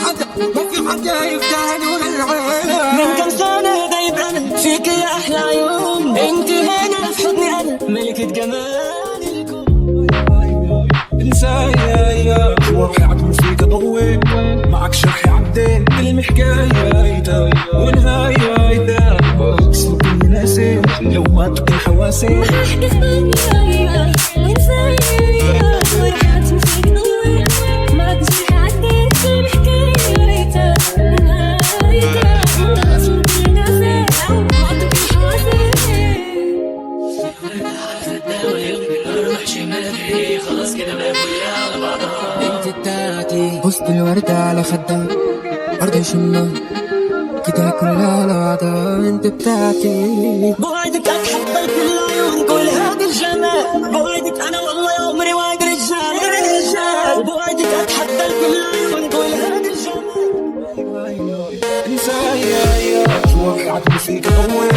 ما في حدا يفتح نور العين. من كم سنة غايب أنا فيك يا أحلى يوم، انت هنا في حضني أنا ملكة جمال الكون. انسايا روحي عدم فيك ضوي، معك شرحي عدين كلمة حكاية ونهاية اسمك كل ناسي لو ما تكون حواسي. ما ححكي ثانية وانسايا ورحت فيك ضوي، معك شرحي عدين كلمة حكاية ونهاية اسمك كل ناسي لو ما تكون حواسي. خلاص كده بقى كلها على بعضها. انت بتاعتي وسط الوردة على خدها أرض شمة كده كلها على بعضها. انت بتاعتي بوعدك اتحبك بالعيون كل هذا الجمال، بوعدك انا والله يا عمري وعد رجال، بوعدك اتحبك بالعيون كل هذا الجمال. انسايا روحي عدم فيك ضوي،